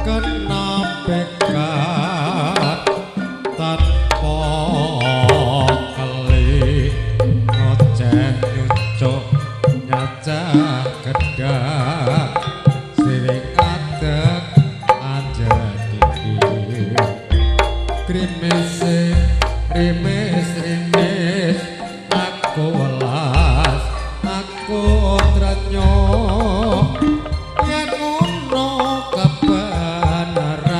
kena bekat tanpa kali ngoceh nyucuk nyacak gedak siring adek anjadi krimis rimis rimis aku welas aku trenyo yen ngono kebenaran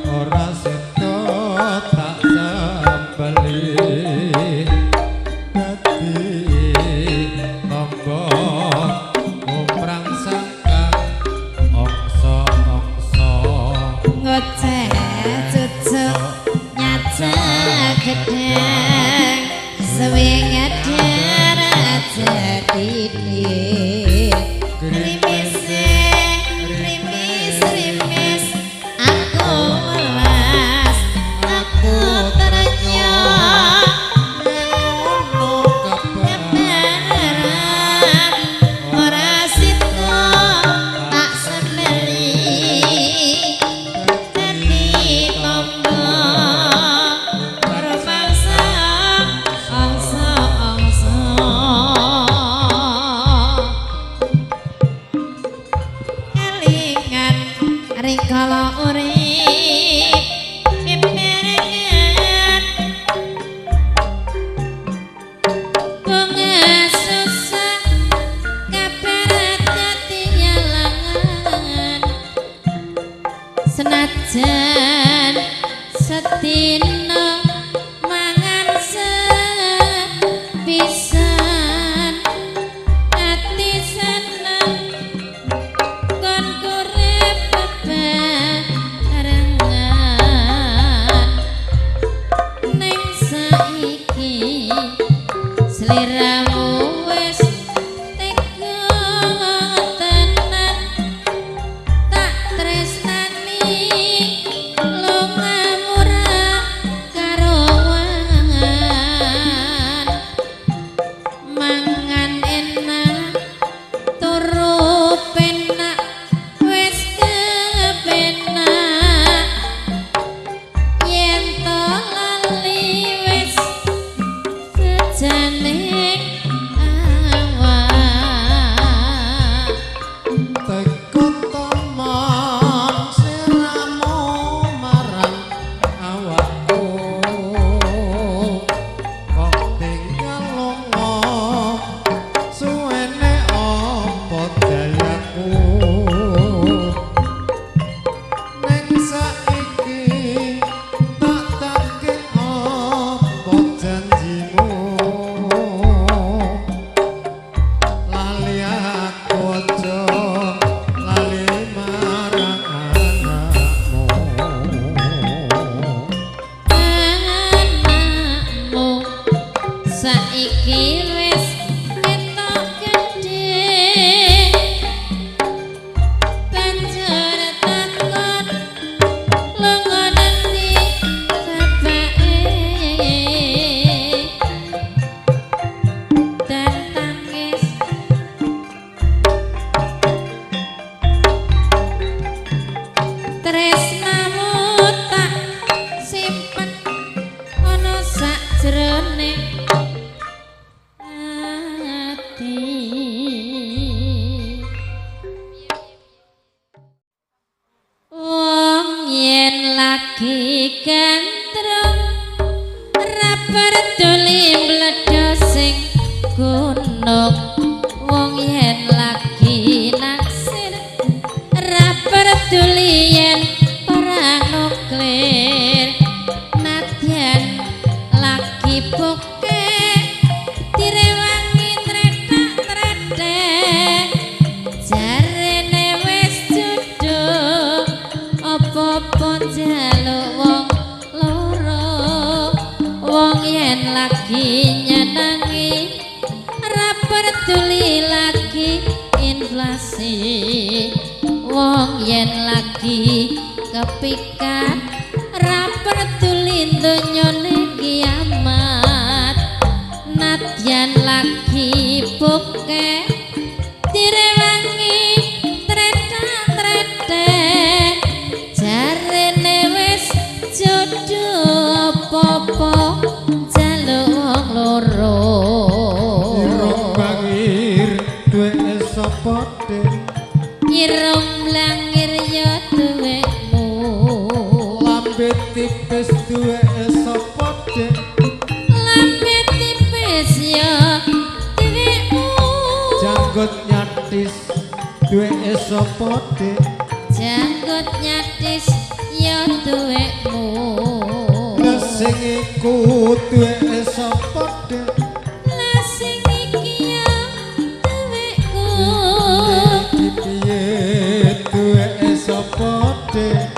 ora sedo tak sembeli dadi tombo umrang sangka ongso-ongso ngoceh cucuk nyacak gedang sewinget darat jadi rimis rimis aku welas aku terenyo kebenaran ora sida tak sembeli dadi tombo berbangsa angsa-angsa kelingan rikala urip pipiringan bunga susah kabar dadi nyalangan senajan sedina mangan sepisan ati seneng kon urip bebarengan ning saiki sliramu wis tega tenan tak tresnani lungamura karo wangan mangan enak turu penak wis kepenak yen to lali wis sejaning awak teko teman siramu marang awakku kok tinggal lunga suwene apa dayaku ning saiki tak take apa janjimu lali aku aja lali marang anakmu anakmu saiki wis ketok gedhe banjur takon lunga nendi bapake dan tangis tresnamu tak simpen ana sakjroning ati wong yen lagi gantrung ora peduli mledhos sing gunung wong yen lagi naksir ora peduli yen perang nuklir nadyan lagi bokeh direwangi tretak-tretek jarene wis judul apa-apa njaluk wong loro wong yen lagi nyenengi ora peduli lagi inflasi wong yen lagi kepikat ora peduli donyane kiamat nadyan lagi bokeh direwangi tretak-tretek janggut nyatis ya duwekmu sing iku duwe sapa dek lah sing iki ya duwekku piye duwe sapa dek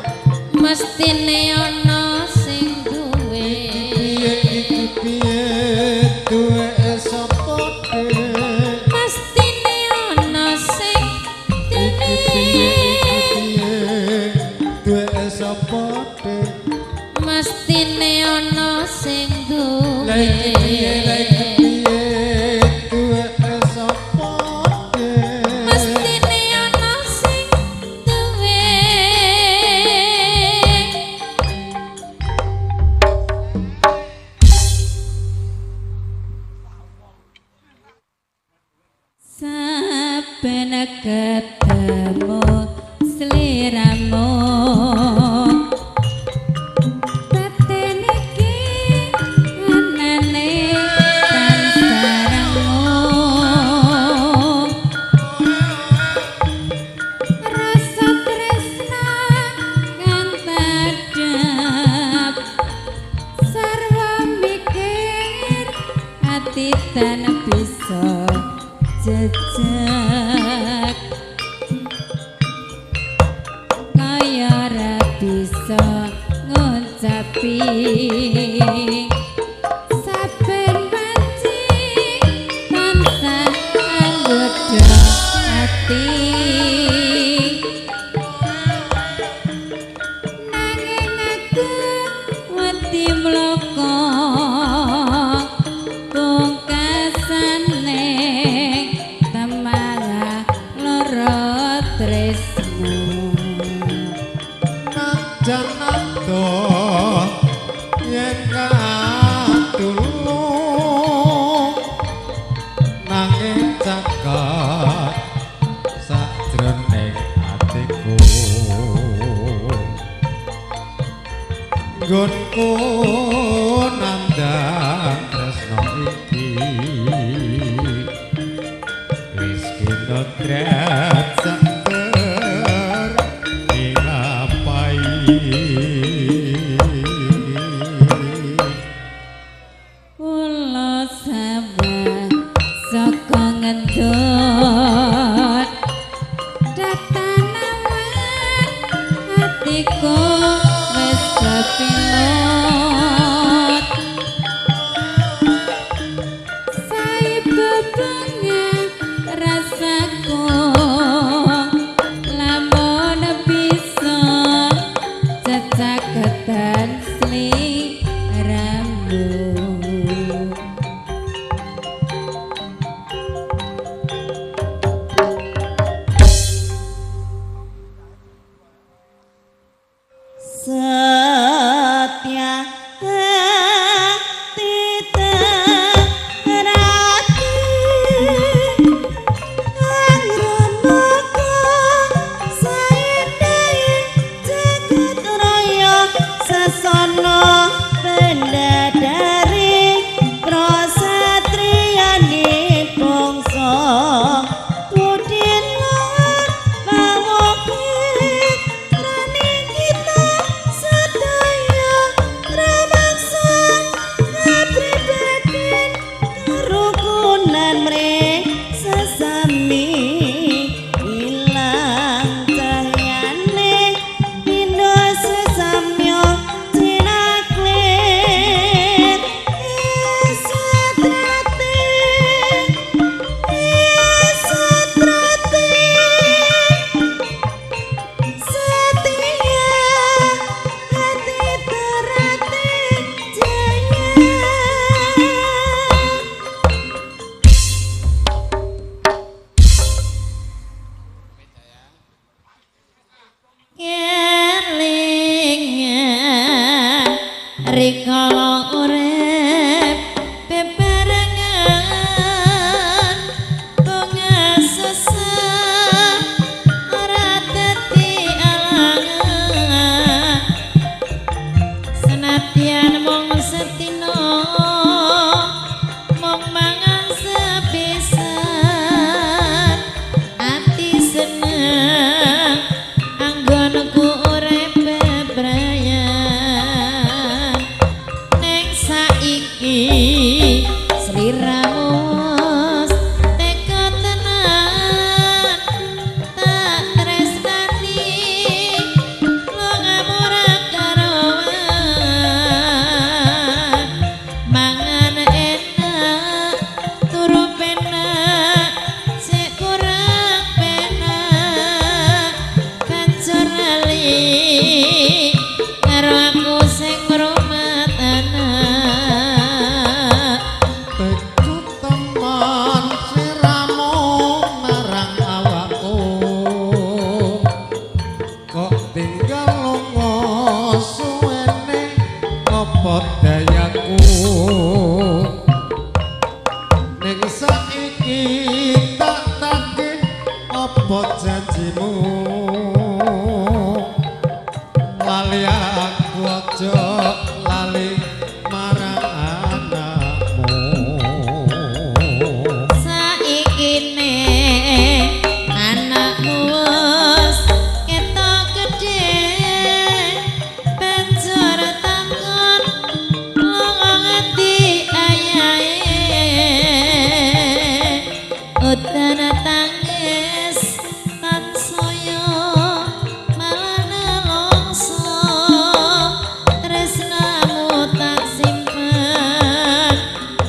mestine ana sing duwe piye duwe sapa dek mestine ana sing duwe duwe sapa dek mestine ana sing duwe lagi piye duwe sapa dek mestine ana sing duwe saben ketemu sliramu batin iki anane tansaramu rasa tresna kang tadhep sarwa mikir ati tan bisa jejak kaya ra bisa ngucapi saben panci tansah anggodo ati nanging aku wedi mloko pungkasane temala loro tresno janado yen katulung nanging caket sajroning atiku nggonku nandang tresno iki wis kinodrat saker dilapai kula sabah saka ngendut datanawan hatiku wis kepinut sae bebengan rasaku lamun bisa cecaketan sliramu Satya Tita Rati Angronaka Saindai Jagat Raya Sasana Bendadari Prasatriyane bangsa Budin lawan pamukit rani kita sedaya ramaksa kapribadin kerukunan mrek sesami ilang cahyane pindo sesamyo cinaklir satrate setia hati terate jaya kelingan rikala urip bebarengan pengasasa ora dadi alangan senadyan mung setino mung mangan sepisan ati seneng anggo karo aku sing ngrumat anak teku teman siramu marang awakku kok tinggal lunga suwene apa dayaku ning saiki tak tagih apa janjimu lali aku aja lali marang anakmu saiki ne anakmu wis ketok gedhe banjur takon lunga ngendi ayahe udan tangis tansaya malah nelongso tresnamu tak simpen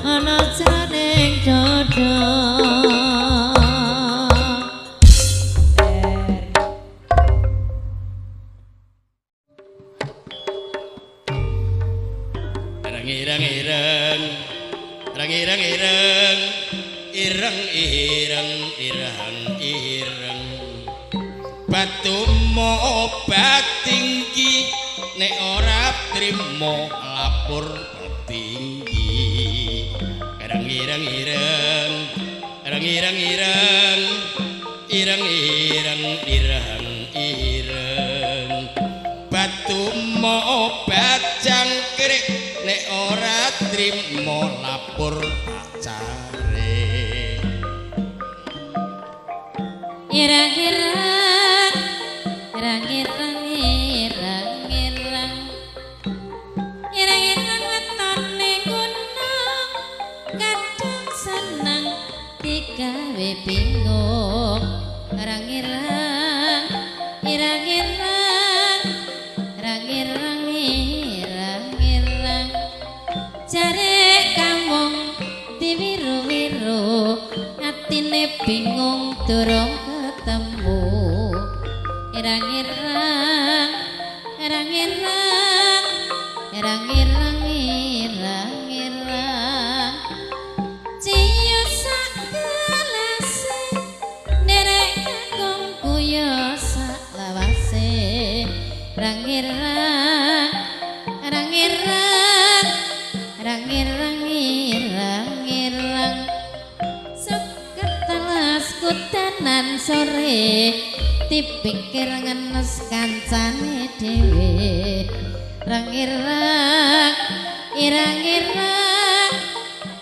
ana jroning dada Ireng-ireng, ireng-ireng, ireng-ireng, ireng-ireng. Batu obat tinggi, nek ora trimo lapor tinggi. Ireng-ireng, ireng, ireng-ireng, ireng-ireng, ireng-ireng. Batu obat jangkrik nek ora trimo lapor pacare irang-irang irang-irang irang-irang irang-irang wetone gunung kadang seneng digawe bingung irang-irang irang-irang irang-irang irang-irang jare kamung diwiru-wiru atine bingung durung ketemu irang-irang irang-irang irang-irang irang-irang ciyo sak gelase nderek kakung kuyo sak lawase irang-irang irang-irang irang-irang irang-irang seketelas kudanan sore dipikir ngenes kancane dhewe irang-irang irang-irang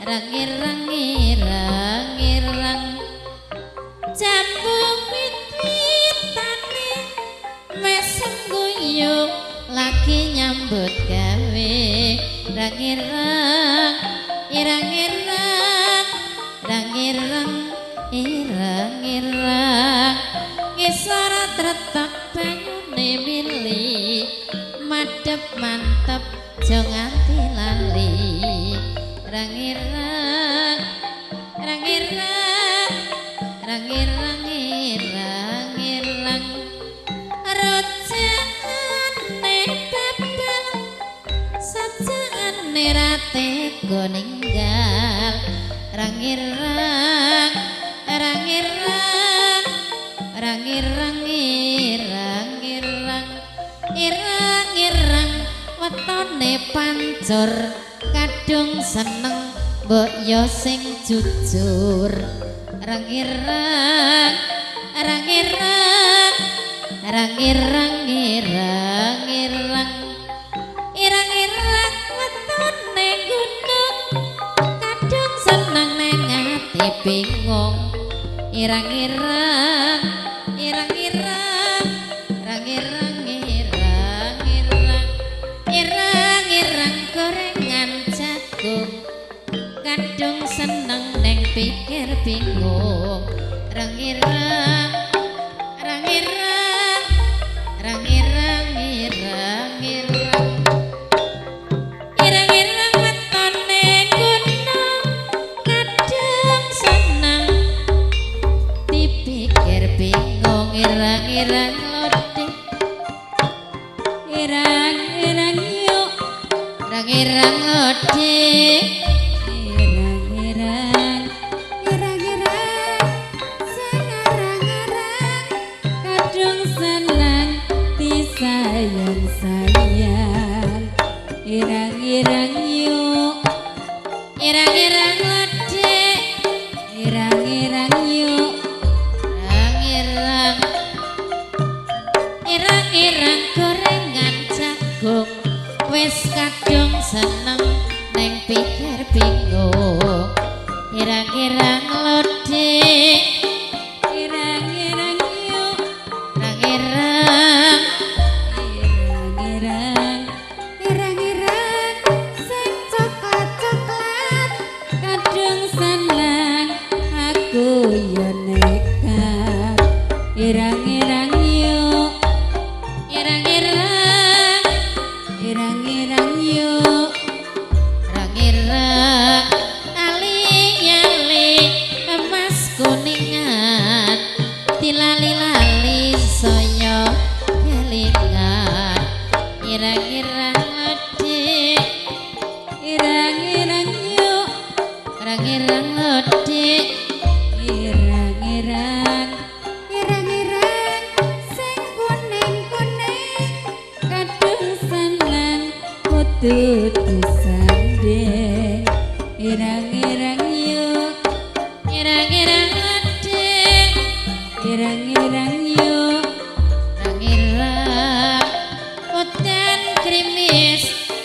irang-irang irang-irang jambu wit-witane mesem guyu lagi nyambut gawe irang-irang irang-irang irang-irang irang-irang ngisor tretek banyune mili madhep mantep aja nganti lali irang-irang irang-irang irang-irang irang-irang rojane bebel sajane rate go ninggal irang-irang irang-irang irang-irang irang-irang irang-irang wetone pancur kadung seneng mbok yo sing jujur irang-irang irang-irang irang-irang irang-irang irang-irang wetone gunung kadung seneng neng ati bingung irang-irang irang-irang irang-irang irang-irang irang-irang gorengan jagung kadung seneng neng pikir bingung irang-irang irang-irang irang-irang irang-irang irang-irang wetone gunung kadung seneng dipikir bingung irang-irang lodeh irang-irang yuk irang-irang lode irang-irang irang-irang sing arang-arang kadung senang disayang-sayang irang-irang yuk irang-irang lode irang-irang yuk irang-irang irang-irang gorengan jagung wis kadung seneng neng pikir bingung irang-irang lode irang-irang yuk irang-irang irang-irang irang-irang sing coklat-coklat kadung seneng aku yo nekat irang-irang yuk irang-irang irang-irang yuk irang-irang ali-ali emas kuningan dilali-lali soyo kelingan irang-irang lode irang-irang yuk irang-irang lode irang-irang irang-irang sing kuning-kuning kadung seneng kudu disanding irang-irang yuk irang-irang lode irang-irang yuk irang-irang udan krimis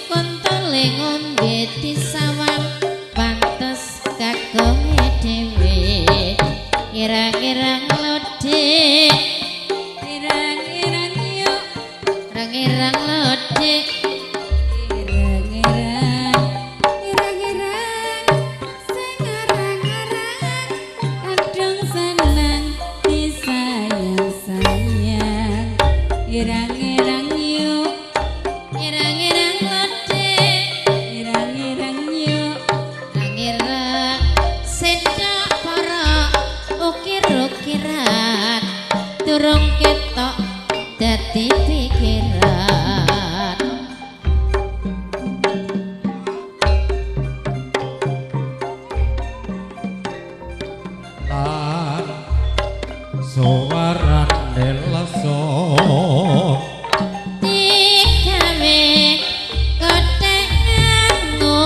kontole ngombe disawang pantes kagonge dhewe irang-irang lode irang-irang yuk irang-irang lode irang-irang irang-irang sing arang-arang kadung seneng disayang-sayang irang-irang yuk irang-irang lode irang-irang yuk irang-irang sedok para ukir-ukiran durung ketok dadi pikiran lan suwarane leso digawe kotek nganggo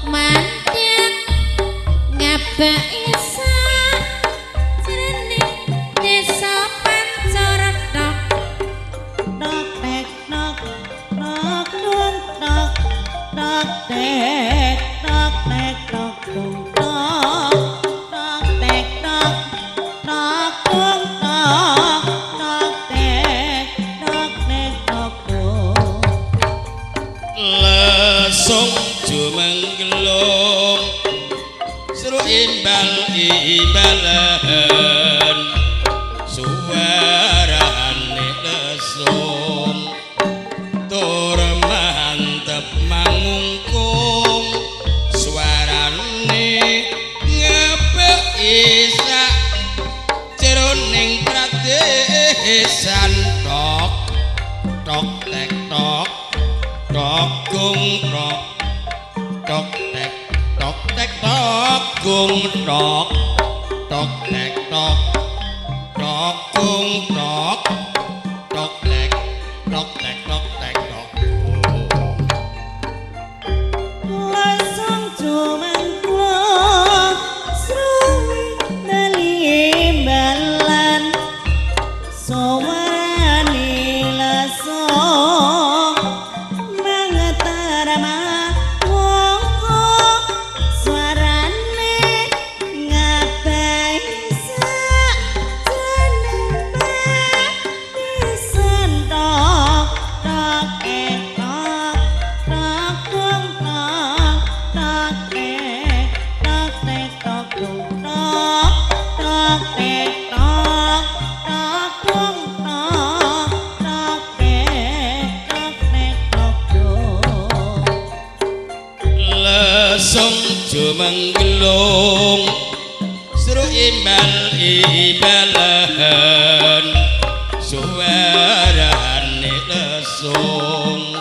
mandek ngabaki sak jroning desa Pancarethok Tok tek tok tok dung tok tok tek tok tek tok dung tok tok tek tok tok dung tok tok tek tok dung lesung jumenggelung seru imbal-imbalan suarane lesung tur mantep mangungkung suarane ngepeki sak jroning pradesan tok tok tek tok tok gung tok tok tek tok tek tok gung tok tok tek tok tok gung tok tok tek tok tek tok tek tok Lasang jumengklung sruwi dalimbalan sawarane lesung mangetarama wongko suarane ngabai sak jeneng pisan tok tok tok tok gung tok tok tok tok gung tok tok tok gung tok tok tok lesung jumenggelung seru imbal-imbalan suarane lesung mesung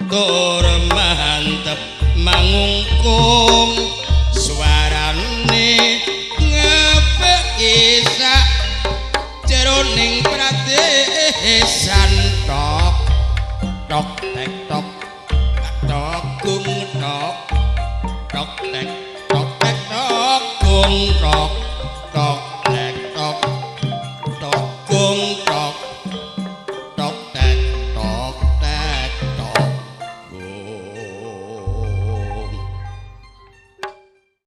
tur mantep mangungkung suarane ngepeki sak jeroning pradesan tok tok tek tok tok gung tok tok tek